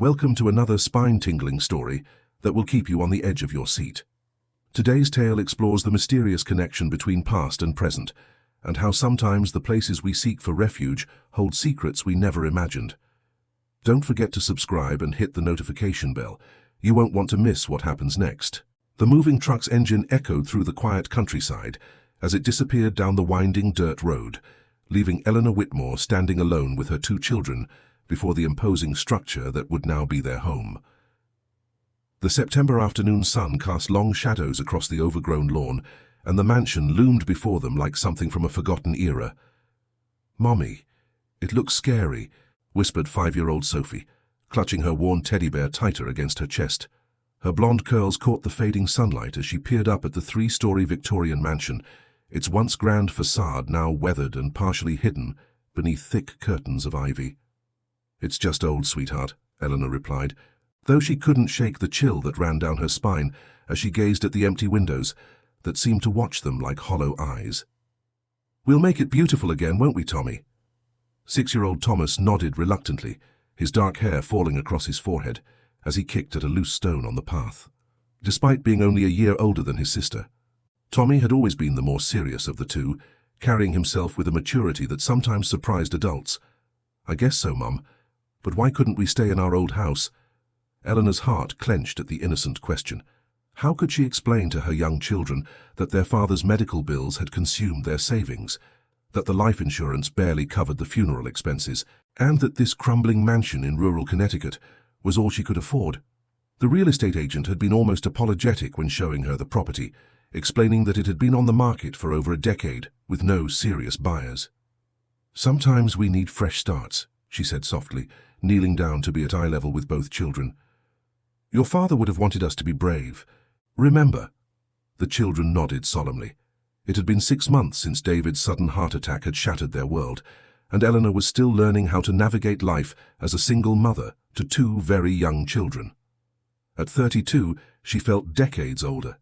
Welcome to another spine-tingling story that will keep you on the edge of your seat. Today's tale explores the mysterious connection between past and present, and how sometimes the places we seek for refuge hold secrets we never imagined. Don't forget to subscribe and hit the notification bell. You won't want to miss what happens next. The moving truck's engine echoed through the quiet countryside as it disappeared down the winding dirt road, leaving Eleanor Whitmore standing alone with her two children before the imposing structure that would now be their home. The September afternoon sun cast long shadows across the overgrown lawn, and the mansion loomed before them like something from a forgotten era. "Mommy, it looks scary," whispered 5-year-old Sophie, clutching her worn teddy bear tighter against her chest. Her blonde curls caught the fading sunlight as she peered up at the 3-story Victorian mansion, its once grand facade now weathered and partially hidden beneath thick curtains of ivy. "It's just old, sweetheart," Eleanor replied, though she couldn't shake the chill that ran down her spine as she gazed at the empty windows that seemed to watch them like hollow eyes. "We'll make it beautiful again, won't we, Tommy?" 6-year-old Thomas nodded reluctantly, his dark hair falling across his forehead as he kicked at a loose stone on the path. Despite being only a year older than his sister, Tommy had always been the more serious of the two, carrying himself with a maturity that sometimes surprised adults. "I guess so, Mum. But why couldn't we stay in our old house?" Eleanor's heart clenched at the innocent question. How could she explain to her young children that their father's medical bills had consumed their savings, that the life insurance barely covered the funeral expenses, and that this crumbling mansion in rural Connecticut was all she could afford? The real estate agent had been almost apologetic when showing her the property, explaining that it had been on the market for over a decade with no serious buyers. "Sometimes we need fresh starts," she said softly, kneeling down to be at eye level with both children. "Your father would have wanted us to be brave. Remember?" The children nodded solemnly. It had been 6 months since David's sudden heart attack had shattered their world, and Eleanor was still learning how to navigate life as a single mother to 2 very young children. At 32, she felt decades older,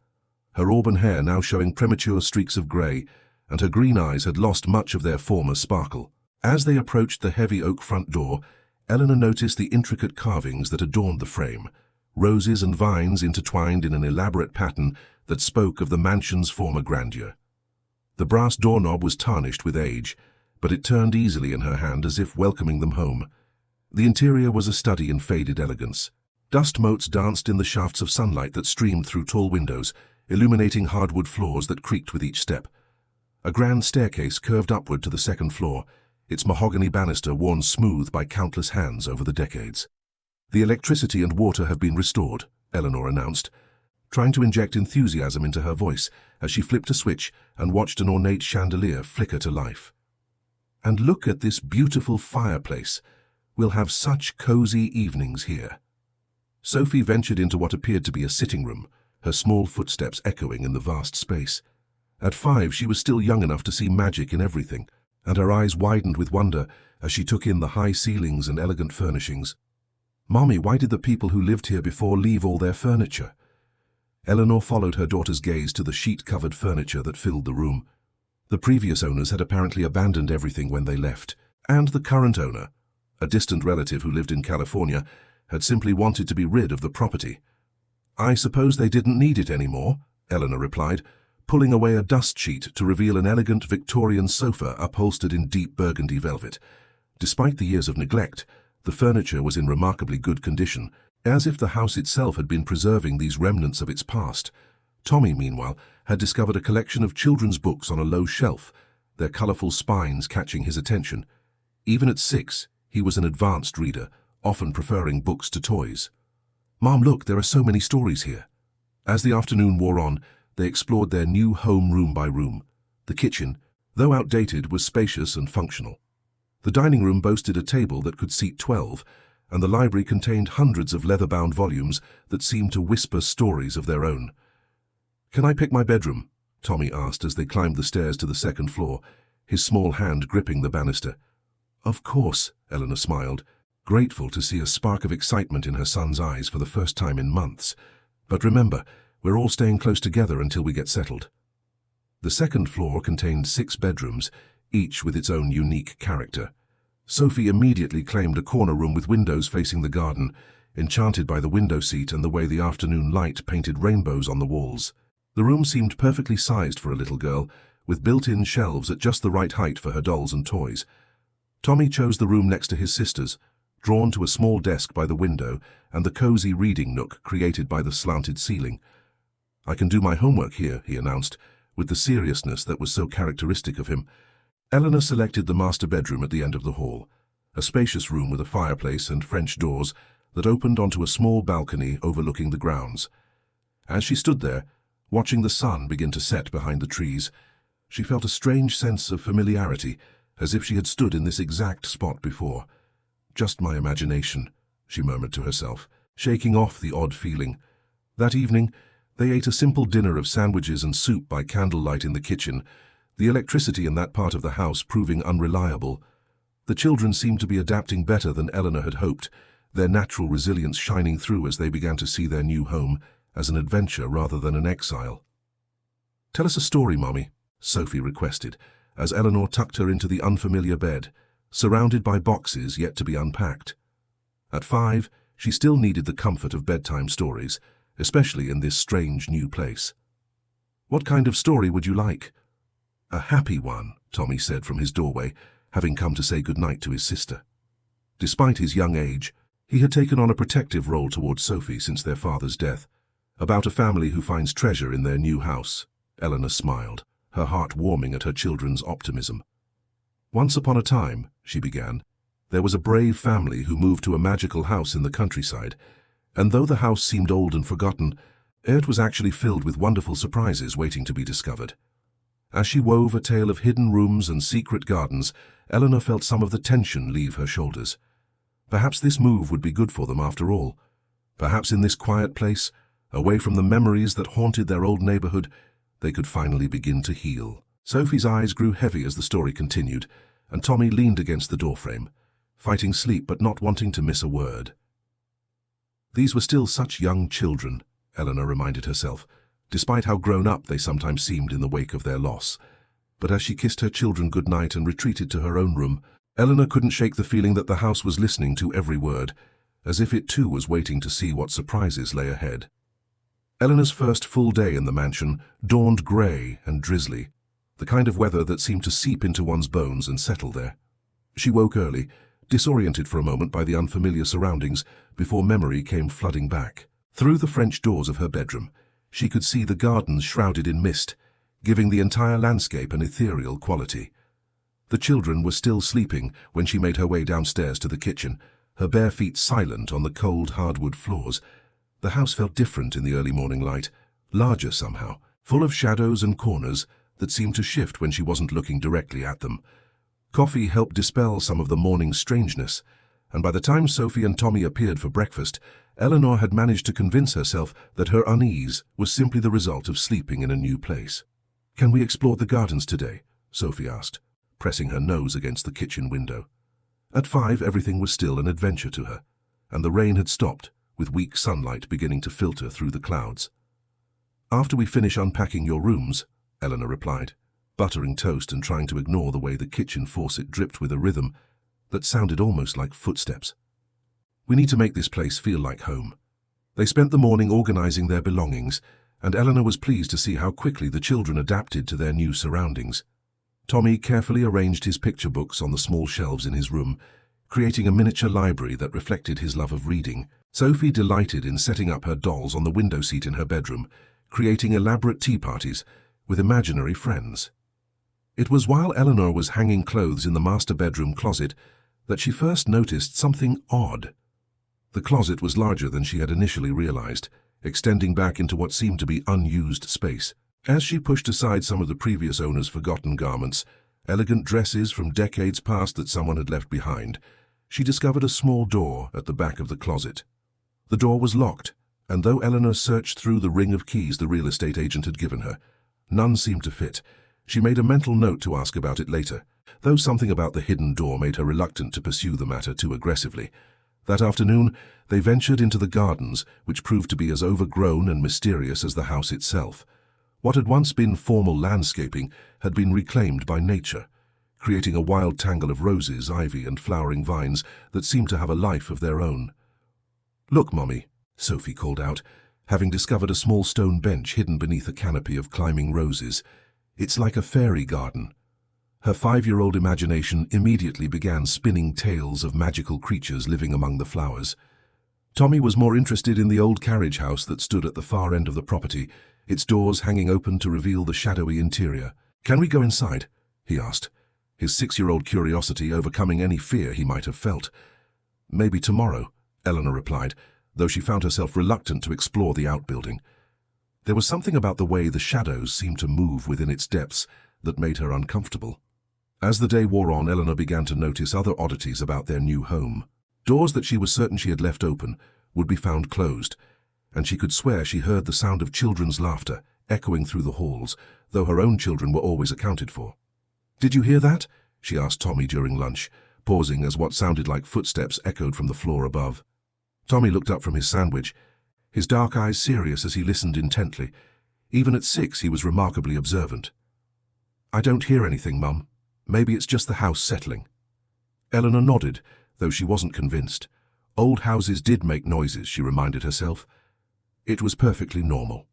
her auburn hair now showing premature streaks of grey, and her green eyes had lost much of their former sparkle. As they approached the heavy oak front door, Eleanor noticed the intricate carvings that adorned the frame, roses and vines intertwined in an elaborate pattern that spoke of the mansion's former grandeur. The brass doorknob was tarnished with age, but it turned easily in her hand as if welcoming them home. The interior was a study in faded elegance. Dust motes danced in the shafts of sunlight that streamed through tall windows, illuminating hardwood floors that creaked with each step. A grand staircase curved upward to the 2nd floor, its mahogany banister worn smooth by countless hands over the decades. "The electricity and water have been restored," Eleanor announced, trying to inject enthusiasm into her voice as she flipped a switch and watched an ornate chandelier flicker to life. "And look at this beautiful fireplace. We'll have such cozy evenings here." Sophie ventured into what appeared to be a sitting room, her small footsteps echoing in the vast space. At 5, she was still young enough to see magic in everything, and her eyes widened with wonder as she took in the high ceilings and elegant furnishings. "Mommy, why did the people who lived here before leave all their furniture?" Eleanor followed her daughter's gaze to the sheet-covered furniture that filled the room. The previous owners had apparently abandoned everything when they left, and the current owner, a distant relative who lived in California, had simply wanted to be rid of the property. "I suppose they didn't need it anymore," Eleanor replied, pulling away a dust sheet to reveal an elegant Victorian sofa upholstered in deep burgundy velvet. Despite the years of neglect, the furniture was in remarkably good condition, as if the house itself had been preserving these remnants of its past. Tommy, meanwhile, had discovered a collection of children's books on a low shelf, their colorful spines catching his attention. Even at 6, he was an advanced reader, often preferring books to toys. "Mom, look, there are so many stories here." As the afternoon wore on, they explored their new home room by room. The kitchen, though outdated, was spacious and functional. The dining room boasted a table that could seat 12, and the library contained hundreds of leather-bound volumes that seemed to whisper stories of their own. "Can I pick my bedroom?" Tommy asked as they climbed the stairs to the 2nd floor, his small hand gripping the banister. "Of course," Eleanor smiled, grateful to see a spark of excitement in her son's eyes for the first time in months. "But remember, we're all staying close together until we get settled." The 2nd floor contained 6 bedrooms, each with its own unique character. Sophie immediately claimed a corner room with windows facing the garden, enchanted by the window seat and the way the afternoon light painted rainbows on the walls. The room seemed perfectly sized for a little girl, with built-in shelves at just the right height for her dolls and toys. Tommy chose the room next to his sister's, drawn to a small desk by the window and the cozy reading nook created by the slanted ceiling. "I can do my homework here," he announced, with the seriousness that was so characteristic of him. Eleanor selected the master bedroom at the end of the hall, a spacious room with a fireplace and French doors that opened onto a small balcony overlooking the grounds. As she stood there, watching the sun begin to set behind the trees, she felt a strange sense of familiarity, as if she had stood in this exact spot before. "Just my imagination," she murmured to herself, shaking off the odd feeling. That evening, they ate a simple dinner of sandwiches and soup by candlelight in the kitchen, the electricity in that part of the house proving unreliable. The children seemed to be adapting better than Eleanor had hoped, their natural resilience shining through as they began to see their new home as an adventure rather than an exile. "Tell us a story, Mommy," Sophie requested, as Eleanor tucked her into the unfamiliar bed, surrounded by boxes yet to be unpacked. At 5, she still needed the comfort of bedtime stories, especially in this strange new place. "What kind of story would you like?" "A happy one," Tommy said from his doorway, having come to say goodnight to his sister. Despite his young age, he had taken on a protective role towards Sophie since their father's death. "About a family who finds treasure in their new house," Eleanor smiled, her heart warming at her children's optimism. "Once upon a time," she began, "there was a brave family who moved to a magical house in the countryside, and though the house seemed old and forgotten, it was actually filled with wonderful surprises waiting to be discovered." As she wove a tale of hidden rooms and secret gardens, Eleanor felt some of the tension leave her shoulders. Perhaps this move would be good for them after all. Perhaps in this quiet place, away from the memories that haunted their old neighborhood, they could finally begin to heal. Sophie's eyes grew heavy as the story continued, and Tommy leaned against the doorframe, fighting sleep but not wanting to miss a word. These were still such young children, Eleanor reminded herself, despite how grown up they sometimes seemed in the wake of their loss. But as she kissed her children goodnight and retreated to her own room, Eleanor couldn't shake the feeling that the house was listening to every word, as if it too was waiting to see what surprises lay ahead. Eleanor's first full day in the mansion dawned grey and drizzly, the kind of weather that seemed to seep into one's bones and settle there. She woke early, disoriented for a moment by the unfamiliar surroundings, before memory came flooding back. Through the French doors of her bedroom, she could see the gardens shrouded in mist, giving the entire landscape an ethereal quality. The children were still sleeping when she made her way downstairs to the kitchen, her bare feet silent on the cold hardwood floors. The house felt different in the early morning light, larger somehow, full of shadows and corners that seemed to shift when she wasn't looking directly at them. Coffee helped dispel some of the morning's strangeness, and by the time Sophie and Tommy appeared for breakfast, Eleanor had managed to convince herself that her unease was simply the result of sleeping in a new place. "Can we explore the gardens today?" Sophie asked, pressing her nose against the kitchen window. At 5, everything was still an adventure to her, and the rain had stopped, with weak sunlight beginning to filter through the clouds. "After we finish unpacking your rooms," Eleanor replied, buttering toast and trying to ignore the way the kitchen faucet dripped with a rhythm that sounded almost like footsteps. "We need to make this place feel like home." They spent the morning organizing their belongings, and Eleanor was pleased to see how quickly the children adapted to their new surroundings. Tommy carefully arranged his picture books on the small shelves in his room, creating a miniature library that reflected his love of reading. Sophie delighted in setting up her dolls on the window seat in her bedroom, creating elaborate tea parties with imaginary friends. It was while Eleanor was hanging clothes in the master bedroom closet that she first noticed something odd. The closet was larger than she had initially realized, extending back into what seemed to be unused space. As she pushed aside some of the previous owner's forgotten garments, elegant dresses from decades past that someone had left behind, she discovered a small door at the back of the closet. The door was locked, and though Eleanor searched through the ring of keys the real estate agent had given her, none seemed to fit. She made a mental note to ask about it later, though something about the hidden door made her reluctant to pursue the matter too aggressively. That afternoon, they ventured into the gardens, which proved to be as overgrown and mysterious as the house itself. What had once been formal landscaping had been reclaimed by nature, creating a wild tangle of roses, ivy, and flowering vines that seemed to have a life of their own. "Look, Mommy," Sophie called out, having discovered a small stone bench hidden beneath a canopy of climbing roses. "It's like a fairy garden." Her 5-year-old imagination immediately began spinning tales of magical creatures living among the flowers. Tommy was more interested in the old carriage house that stood at the far end of the property, its doors hanging open to reveal the shadowy interior. "Can we go inside?" he asked, his 6-year-old curiosity overcoming any fear he might have felt. "Maybe tomorrow," Eleanor replied, though she found herself reluctant to explore the outbuilding. There was something about the way the shadows seemed to move within its depths that made her uncomfortable. As the day wore on, Eleanor began to notice other oddities about their new home. Doors that she was certain she had left open would be found closed, and she could swear she heard the sound of children's laughter echoing through the halls, though her own children were always accounted for. "Did you hear that?" she asked Tommy during lunch, pausing as what sounded like footsteps echoed from the floor above. Tommy looked up from his sandwich, his dark eyes serious as he listened intently. Even at 6, he was remarkably observant. "I don't hear anything, Mum. Maybe it's just the house settling." Eleanor nodded, though she wasn't convinced. Old houses did make noises, she reminded herself. It was perfectly normal.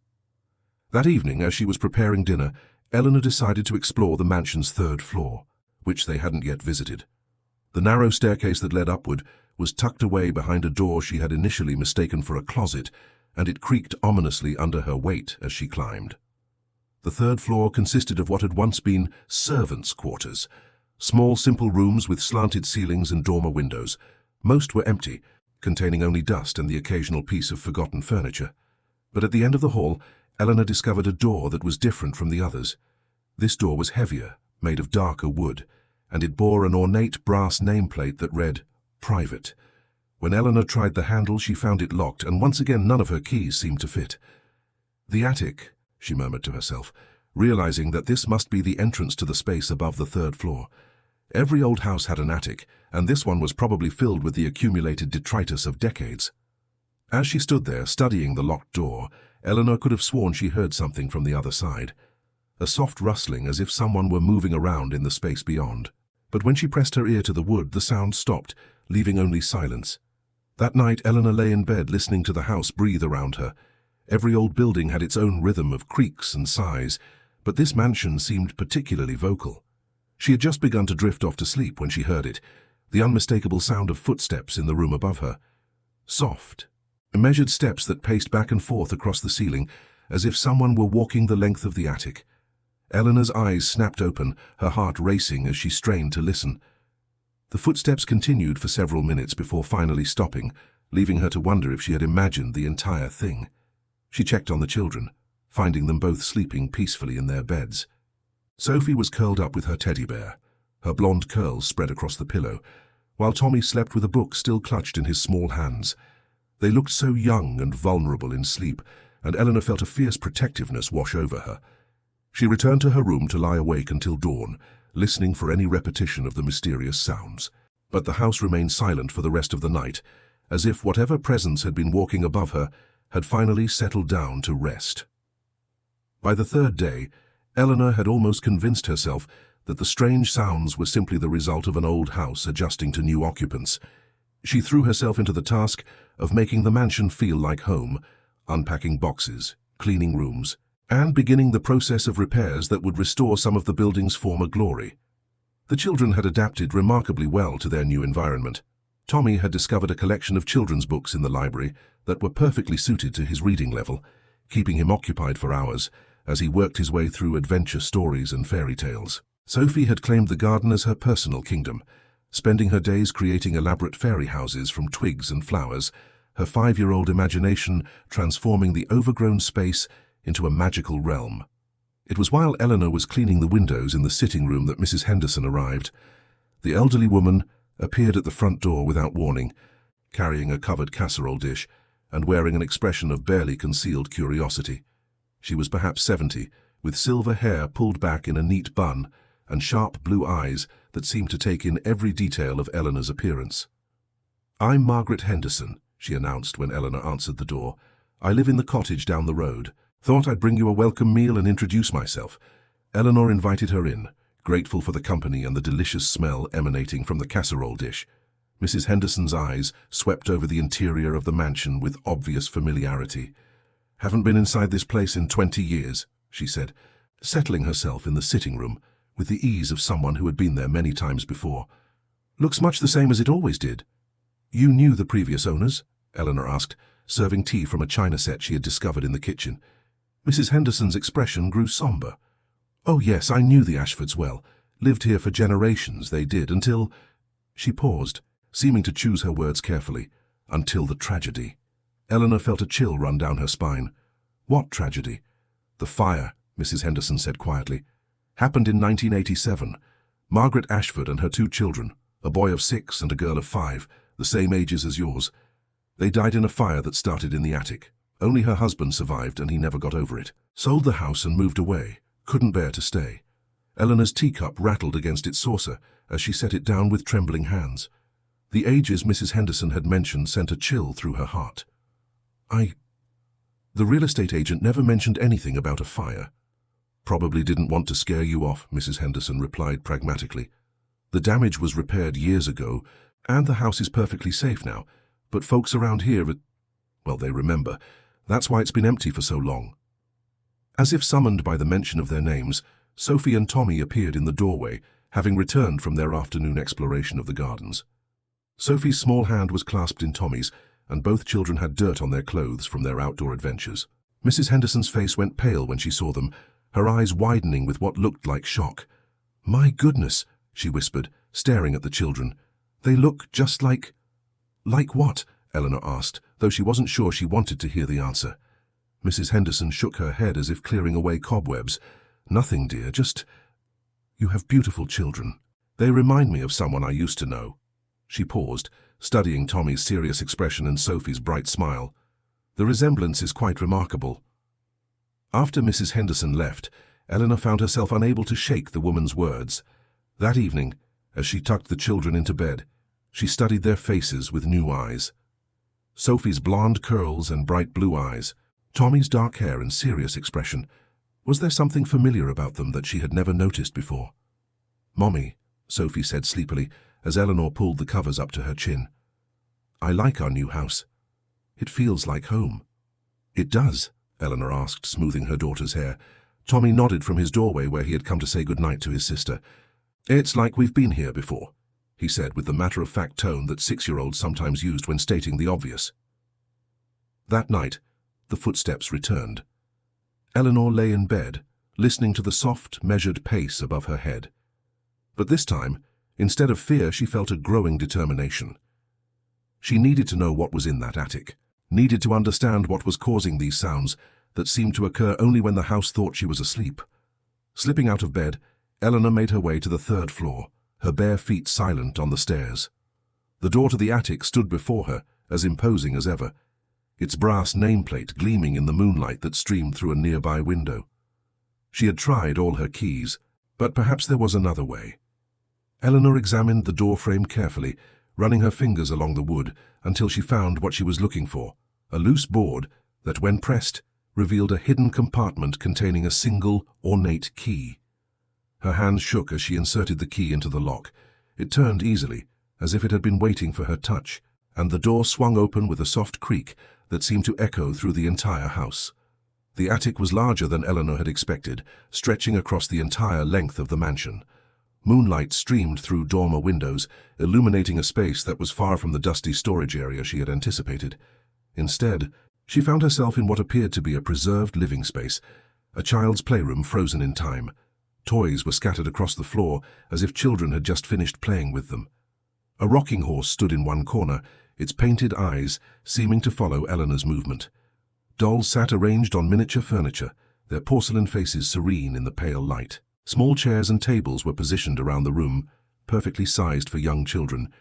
That evening, as she was preparing dinner, Eleanor decided to explore the mansion's 3rd floor, which they hadn't yet visited. The narrow staircase that led upward was tucked away behind a door she had initially mistaken for a closet, and it creaked ominously under her weight as she climbed. The 3rd floor consisted of what had once been servants' quarters, small simple rooms with slanted ceilings and dormer windows. Most were empty, containing only dust and the occasional piece of forgotten furniture. But at the end of the hall, Eleanor discovered a door that was different from the others. This door was heavier, made of darker wood, and it bore an ornate brass nameplate that read, "Private." When Eleanor tried the handle, she found it locked, and once again none of her keys seemed to fit. "The attic," she murmured to herself, realizing that this must be the entrance to the space above the 3rd floor. Every old house had an attic, and this one was probably filled with the accumulated detritus of decades. As she stood there, studying the locked door, Eleanor could have sworn she heard something from the other side. A soft rustling, as if someone were moving around in the space beyond. But when she pressed her ear to the wood, the sound stopped, leaving only silence. That night, Eleanor lay in bed listening to the house breathe around her. Every old building had its own rhythm of creaks and sighs, but this mansion seemed particularly vocal. She had just begun to drift off to sleep when she heard it, the unmistakable sound of footsteps in the room above her. Soft, measured steps that paced back and forth across the ceiling, as if someone were walking the length of the attic. Eleanor's eyes snapped open, her heart racing as she strained to listen. The footsteps continued for several minutes before finally stopping, leaving her to wonder if she had imagined the entire thing. She checked on the children, finding them both sleeping peacefully in their beds. Sophie was curled up with her teddy bear, her blonde curls spread across the pillow, while Tommy slept with a book still clutched in his small hands. They looked so young and vulnerable in sleep, and Eleanor felt a fierce protectiveness wash over her. She returned to her room to lie awake until dawn, listening for any repetition of the mysterious sounds. But the house remained silent for the rest of the night, as if whatever presence had been walking above her had finally settled down to rest. By the 3rd day, Eleanor had almost convinced herself that the strange sounds were simply the result of an old house adjusting to new occupants. She threw herself into the task of making the mansion feel like home, unpacking boxes, cleaning rooms, and beginning the process of repairs that would restore some of the building's former glory. The children had adapted remarkably well to their new environment. Tommy had discovered a collection of children's books in the library that were perfectly suited to his reading level, keeping him occupied for hours as he worked his way through adventure stories and fairy tales. Sophie had claimed the garden as her personal kingdom, spending her days creating elaborate fairy houses from twigs and flowers, her 5-year-old imagination transforming the overgrown space into a magical realm. It was while Eleanor was cleaning the windows in the sitting room that Mrs. Henderson arrived. The elderly woman appeared at the front door without warning, carrying a covered casserole dish and wearing an expression of barely concealed curiosity. She was perhaps 70, with silver hair pulled back in a neat bun and sharp blue eyes that seemed to take in every detail of Eleanor's appearance. "I'm Margaret Henderson," she announced when Eleanor answered the door. "I live in the cottage down the road. Thought I'd bring you a welcome meal and introduce myself." Eleanor invited her in, grateful for the company and the delicious smell emanating from the casserole dish. Mrs. Henderson's eyes swept over the interior of the mansion with obvious familiarity. "Haven't been inside this place in 20 years, she said, settling herself in the sitting room with the ease of someone who had been there many times before. "Looks much the same as it always did." "You knew the previous owners?" Eleanor asked, serving tea from a china set she had discovered in the kitchen. Mrs. Henderson's expression grew somber. "Oh yes, I knew the Ashfords well. Lived here for generations, they did, until—" She paused, seeming to choose her words carefully. "Until the tragedy." Eleanor felt a chill run down her spine. "What tragedy?" "The fire," Mrs. Henderson said quietly. "Happened in 1987. Margaret Ashford and her 2 children, a boy of 6 and a girl of 5, the same ages as yours. They died in a fire that started in the attic. Only her husband survived and he never got over it. Sold the house and moved away. Couldn't bear to stay." Eleanor's teacup rattled against its saucer as she set it down with trembling hands. The ages Mrs. Henderson had mentioned sent a chill through her heart. The real estate agent never mentioned anything about a fire." "Probably didn't want to scare you off," Mrs. Henderson replied pragmatically. "The damage was repaired years ago, and the house is perfectly safe now, but folks around here, they remember. That's why it's been empty for so long." As if summoned by the mention of their names, Sophie and Tommy appeared in the doorway, having returned from their afternoon exploration of the gardens. Sophie's small hand was clasped in Tommy's, and both children had dirt on their clothes from their outdoor adventures. Mrs. Henderson's face went pale when she saw them, her eyes widening with what looked like shock. "My goodness," she whispered, staring at the children. "They look just like—" "Like what?" Eleanor asked, though she wasn't sure she wanted to hear the answer. Mrs. Henderson shook her head as if clearing away cobwebs. "Nothing, dear, just— You have beautiful children. They remind me of someone I used to know." She paused, studying Tommy's serious expression and Sophie's bright smile. "The resemblance is quite remarkable." After Mrs. Henderson left, Eleanor found herself unable to shake the woman's words. That evening, as she tucked the children into bed, she studied their faces with new eyes. Sophie's blonde curls and bright blue eyes, Tommy's dark hair and serious expression. Was there something familiar about them that she had never noticed before? "Mommy," Sophie said sleepily, as Eleanor pulled the covers up to her chin. "I like our new house. It feels like home." "It does?" Eleanor asked, smoothing her daughter's hair. Tommy nodded from his doorway where he had come to say goodnight to his sister. "It's like we've been here before," he said with the matter-of-fact tone that 6-year-olds sometimes used when stating the obvious. That night, the footsteps returned. Eleanor lay in bed, listening to the soft, measured pace above her head. But this time, instead of fear, she felt a growing determination. She needed to know what was in that attic, needed to understand what was causing these sounds that seemed to occur only when the house thought she was asleep. Slipping out of bed, Eleanor made her way to the 3rd floor, her bare feet silent on the stairs. The door to the attic stood before her, as imposing as ever, its brass nameplate gleaming in the moonlight that streamed through a nearby window. She had tried all her keys, but perhaps there was another way. Eleanor examined the doorframe carefully, running her fingers along the wood until she found what she was looking for, a loose board that, when pressed, revealed a hidden compartment containing a single, ornate key. Her hands shook as she inserted the key into the lock. It turned easily, as if it had been waiting for her touch, and the door swung open with a soft creak that seemed to echo through the entire house. The attic was larger than Eleanor had expected, stretching across the entire length of the mansion. Moonlight streamed through dormer windows, illuminating a space that was far from the dusty storage area she had anticipated. Instead, she found herself in what appeared to be a preserved living space, a child's playroom frozen in time. Toys were scattered across the floor as if children had just finished playing with them. A rocking horse stood in one corner, its painted eyes seeming to follow Eleanor's movement. Dolls sat arranged on miniature furniture, their porcelain faces serene in the pale light. Small chairs and tables were positioned around the room, perfectly sized for young children,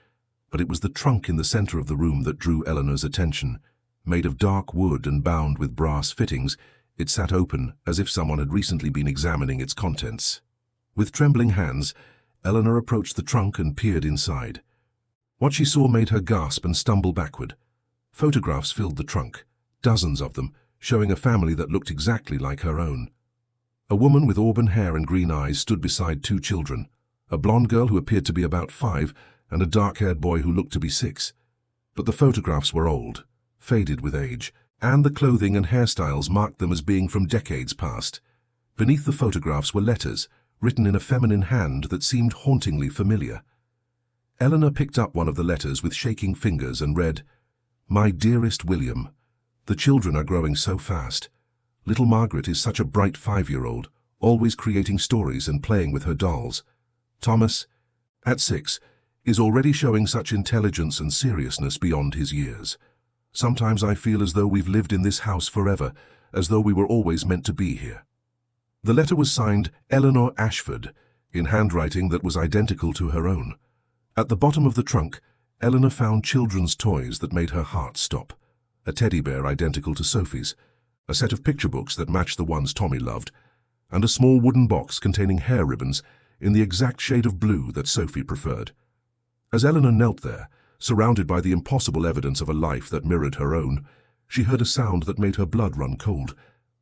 but it was the trunk in the center of the room that drew Eleanor's attention. Made of dark wood and bound with brass fittings, it sat open as if someone had recently been examining its contents. With trembling hands, Eleanor approached the trunk and peered inside. What she saw made her gasp and stumble backward. Photographs filled the trunk, dozens of them, showing a family that looked exactly like her own. A woman with auburn hair and green eyes stood beside 2 children, a blonde girl who appeared to be about 5, and a dark-haired boy who looked to be 6. But the photographs were old, faded with age, and the clothing and hairstyles marked them as being from decades past. Beneath the photographs were letters, written in a feminine hand that seemed hauntingly familiar. Eleanor picked up one of the letters with shaking fingers and read, "My dearest William, the children are growing so fast. Little Margaret is such a bright 5-year-old, always creating stories and playing with her dolls. Thomas, at 6, is already showing such intelligence and seriousness beyond his years. Sometimes I feel as though we've lived in this house forever, as though we were always meant to be here." The letter was signed Eleanor Ashford, in handwriting that was identical to her own. At the bottom of the trunk, Eleanor found children's toys that made her heart stop. A teddy bear identical to Sophie's, a set of picture books that matched the ones Tommy loved, and a small wooden box containing hair ribbons in the exact shade of blue that Sophie preferred. As Eleanor knelt there, surrounded by the impossible evidence of a life that mirrored her own, she heard a sound that made her blood run cold.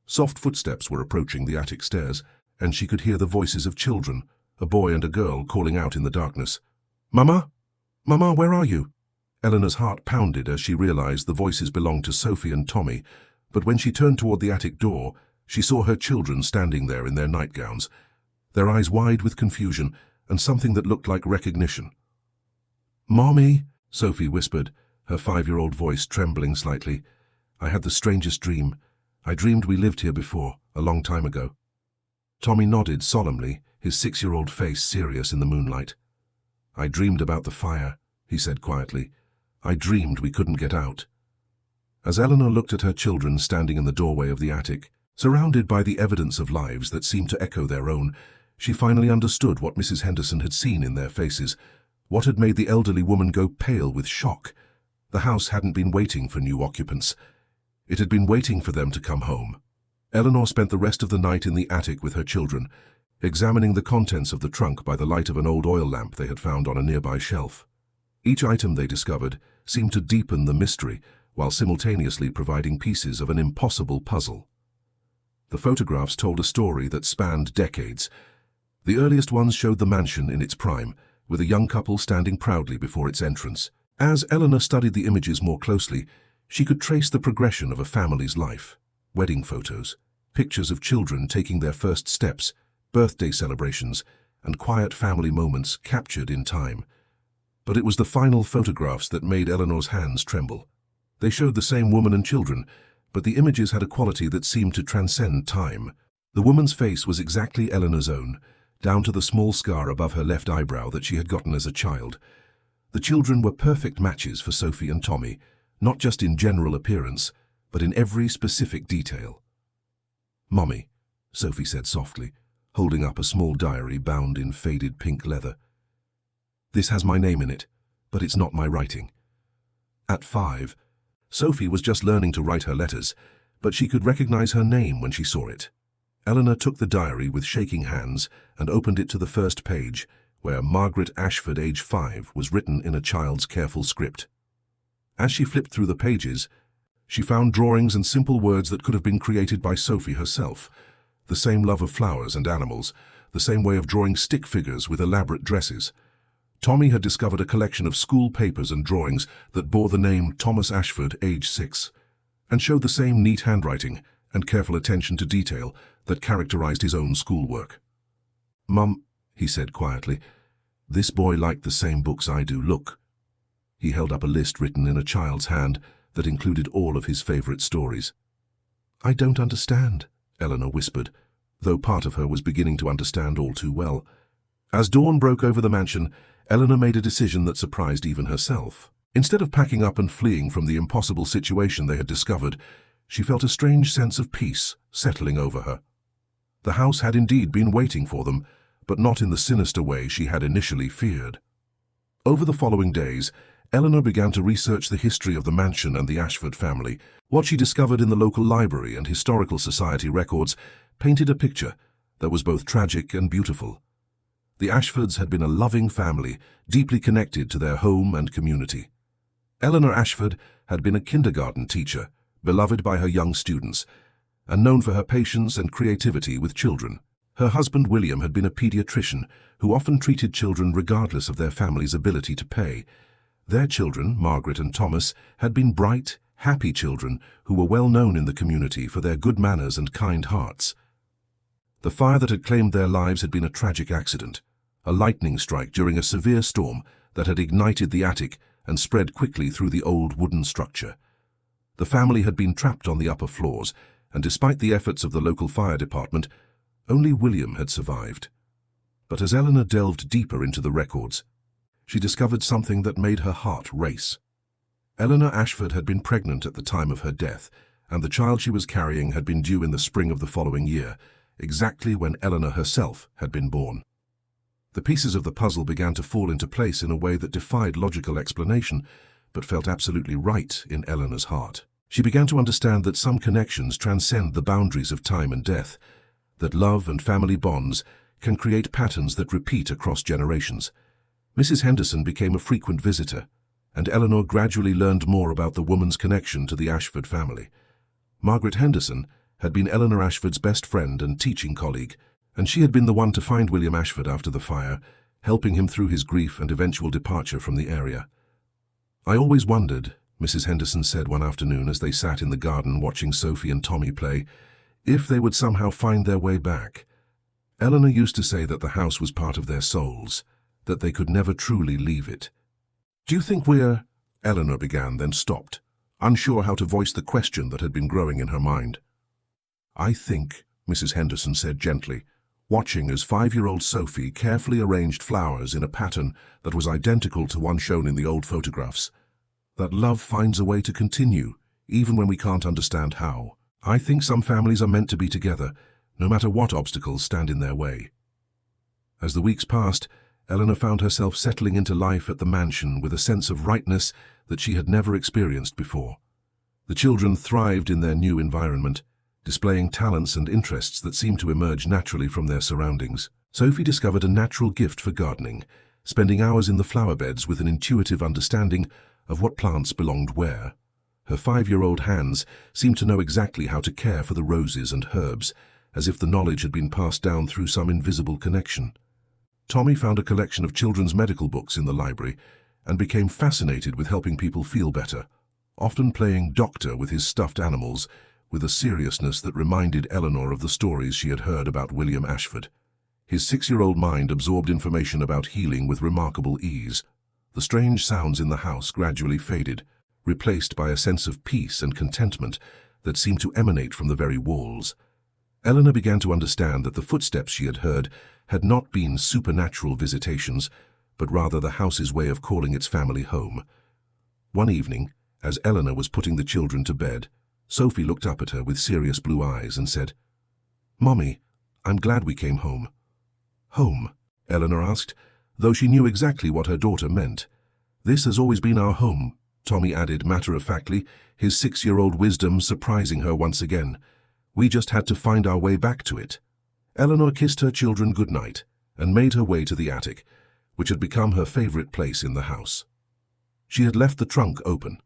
Soft footsteps were approaching the attic stairs, and she could hear the voices of children, a boy and a girl, calling out in the darkness. "Mama? Mama, where are you?" Eleanor's heart pounded as she realized the voices belonged to Sophie and Tommy, but when she turned toward the attic door, she saw her children standing there in their nightgowns, their eyes wide with confusion and something that looked like recognition. "Mommy," Sophie whispered, her 5-year-old voice trembling slightly. "I had the strangest dream. I dreamed we lived here before, a long time ago." Tommy nodded solemnly, his 6-year-old face serious in the moonlight. "I dreamed about the fire," he said quietly. "I dreamed we couldn't get out." As Eleanor looked at her children standing in the doorway of the attic, surrounded by the evidence of lives that seemed to echo their own, she finally understood what Mrs. Henderson had seen in their faces, what had made the elderly woman go pale with shock. The house hadn't been waiting for new occupants. It had been waiting for them to come home. Eleanor spent the rest of the night in the attic with her children, examining the contents of the trunk by the light of an old oil lamp they had found on a nearby shelf. Each item they discovered seemed to deepen the mystery, while simultaneously providing pieces of an impossible puzzle. The photographs told a story that spanned decades. The earliest ones showed the mansion in its prime, with a young couple standing proudly before its entrance. As Eleanor studied the images more closely, she could trace the progression of a family's life. Wedding photos, pictures of children taking their first steps, birthday celebrations, and quiet family moments captured in time. But it was the final photographs that made Eleanor's hands tremble. They showed the same woman and children, but the images had a quality that seemed to transcend time. The woman's face was exactly Eleanor's own, down to the small scar above her left eyebrow that she had gotten as a child. The children were perfect matches for Sophie and Tommy, not just in general appearance, but in every specific detail. "Mommy," Sophie said softly, holding up a small diary bound in faded pink leather. "This has my name in it, but it's not my writing." At 5, Sophie was just learning to write her letters, but she could recognize her name when she saw it. Eleanor took the diary with shaking hands and opened it to the first page, where Margaret Ashford, age 5, was written in a child's careful script. As she flipped through the pages, she found drawings and simple words that could have been created by Sophie herself. The same love of flowers and animals, the same way of drawing stick figures with elaborate dresses. Tommy had discovered a collection of school papers and drawings that bore the name Thomas Ashford, age 6, and showed the same neat handwriting and careful attention to detail that characterized his own schoolwork. "Mum," he said quietly, "this boy liked the same books I do. Look." He held up a list written in a child's hand that included all of his favorite stories. "I don't understand," Eleanor whispered, though part of her was beginning to understand all too well. As dawn broke over the mansion, Eleanor made a decision that surprised even herself. Instead of packing up and fleeing from the impossible situation they had discovered, she felt a strange sense of peace settling over her. The house had indeed been waiting for them, but not in the sinister way she had initially feared. Over the following days, Eleanor began to research the history of the mansion and the Ashford family. What she discovered in the local library and historical society records painted a picture that was both tragic and beautiful. The Ashfords had been a loving family, deeply connected to their home and community. Eleanor Ashford had been a kindergarten teacher, beloved by her young students, and known for her patience and creativity with children. Her husband William had been a pediatrician who often treated children regardless of their family's ability to pay. Their children, Margaret and Thomas, had been bright, happy children who were well known in the community for their good manners and kind hearts. The fire that had claimed their lives had been a tragic accident, a lightning strike during a severe storm that had ignited the attic and spread quickly through the old wooden structure. The family had been trapped on the upper floors, and despite the efforts of the local fire department, only William had survived. But as Eleanor delved deeper into the records, she discovered something that made her heart race. Eleanor Ashford had been pregnant at the time of her death, and the child she was carrying had been due in the spring of the following year, exactly when Eleanor herself had been born. The pieces of the puzzle began to fall into place in a way that defied logical explanation, but felt absolutely right in Eleanor's heart. She began to understand that some connections transcend the boundaries of time and death, that love and family bonds can create patterns that repeat across generations. Mrs. Henderson became a frequent visitor, and Eleanor gradually learned more about the woman's connection to the Ashford family. Margaret Henderson had been Eleanor Ashford's best friend and teaching colleague, and she had been the one to find William Ashford after the fire, helping him through his grief and eventual departure from the area. "I always wondered," Mrs. Henderson said one afternoon as they sat in the garden watching Sophie and Tommy play, "if they would somehow find their way back. Eleanor used to say that the house was part of their souls, that they could never truly leave it." "Do you think we're—" Eleanor began, then stopped, unsure how to voice the question that had been growing in her mind. "I think," Mrs. Henderson said gently, watching as 5-year-old Sophie carefully arranged flowers in a pattern that was identical to one shown in the old photographs, "that love finds a way to continue, even when we can't understand how. I think some families are meant to be together, no matter what obstacles stand in their way." As the weeks passed, Eleanor found herself settling into life at the mansion with a sense of rightness that she had never experienced before. The children thrived in their new environment, displaying talents and interests that seemed to emerge naturally from their surroundings. Sophie discovered a natural gift for gardening, spending hours in the flower beds with an intuitive understanding of what plants belonged where. Her 5-year-old hands seemed to know exactly how to care for the roses and herbs, as if the knowledge had been passed down through some invisible connection. Tommy found a collection of children's medical books in the library and became fascinated with helping people feel better, often playing doctor with his stuffed animals with a seriousness that reminded Eleanor of the stories she had heard about William Ashford. His 6-year-old mind absorbed information about healing with remarkable ease. The strange sounds in the house gradually faded, replaced by a sense of peace and contentment that seemed to emanate from the very walls. Eleanor began to understand that the footsteps she had heard had not been supernatural visitations, but rather the house's way of calling its family home. One evening, as Eleanor was putting the children to bed, Sophie looked up at her with serious blue eyes and said, "Mommy, I'm glad we came home." "Home?" Eleanor asked, though she knew exactly what her daughter meant. "This has always been our home," Tommy added matter-of-factly, his 6-year-old wisdom surprising her once again. "We just had to find our way back to it." Eleanor kissed her children goodnight and made her way to the attic, which had become her favorite place in the house. She had left the trunk open,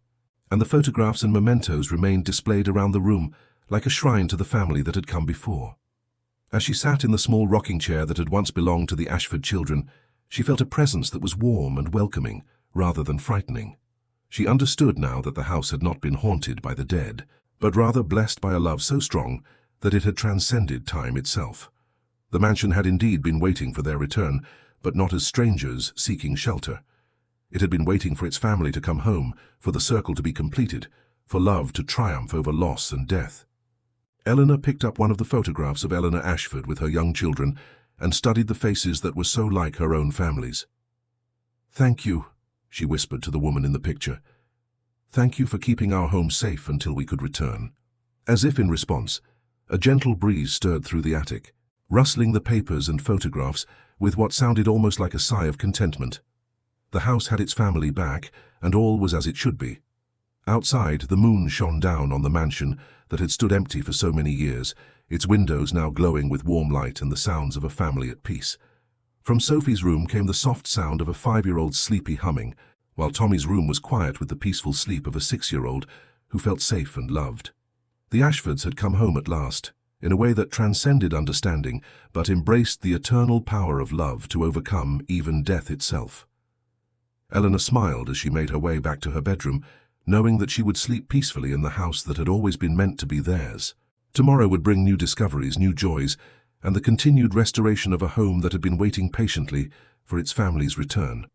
and the photographs and mementos remained displayed around the room like a shrine to the family that had come before. As she sat in the small rocking chair that had once belonged to the Ashford children, she felt a presence that was warm and welcoming rather than frightening. She understood now that the house had not been haunted by the dead, but rather blessed by a love so strong that it had transcended time itself. The mansion had indeed been waiting for their return, but not as strangers seeking shelter. It had been waiting for its family to come home, for the circle to be completed, for love to triumph over loss and death. Eleanor picked up one of the photographs of Eleanor Ashford with her young children and studied the faces that were so like her own family's. "Thank you," she whispered to the woman in the picture. "Thank you for keeping our home safe until we could return." As if in response, a gentle breeze stirred through the attic, rustling the papers and photographs with what sounded almost like a sigh of contentment. The house had its family back, and all was as it should be. Outside, the moon shone down on the mansion that had stood empty for so many years, its windows now glowing with warm light and the sounds of a family at peace. From Sophie's room came the soft sound of a 5-year-old's sleepy humming, while Tommy's room was quiet with the peaceful sleep of a 6-year-old who felt safe and loved. The Ashfords had come home at last, in a way that transcended understanding but embraced the eternal power of love to overcome even death itself. Eleanor smiled as she made her way back to her bedroom, knowing that she would sleep peacefully in the house that had always been meant to be theirs. Tomorrow would bring new discoveries, new joys, and the continued restoration of a home that had been waiting patiently for its family's return.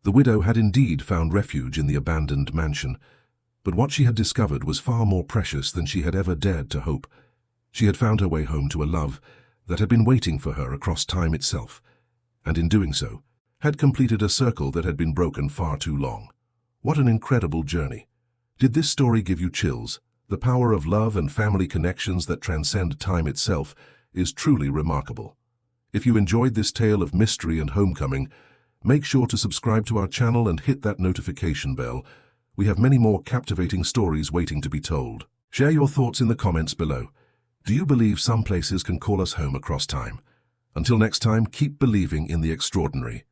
The widow had indeed found refuge in the abandoned mansion, but what she had discovered was far more precious than she had ever dared to hope. She had found her way home to a love that had been waiting for her across time itself, and in doing so, had completed a circle that had been broken far too long. What an incredible journey. Did this story give you chills? The power of love and family connections that transcend time itself is truly remarkable. If you enjoyed this tale of mystery and homecoming, make sure to subscribe to our channel and hit that notification bell. We have many more captivating stories waiting to be told. Share your thoughts in the comments below. Do you believe some places can call us home across time? Until next time, keep believing in the extraordinary.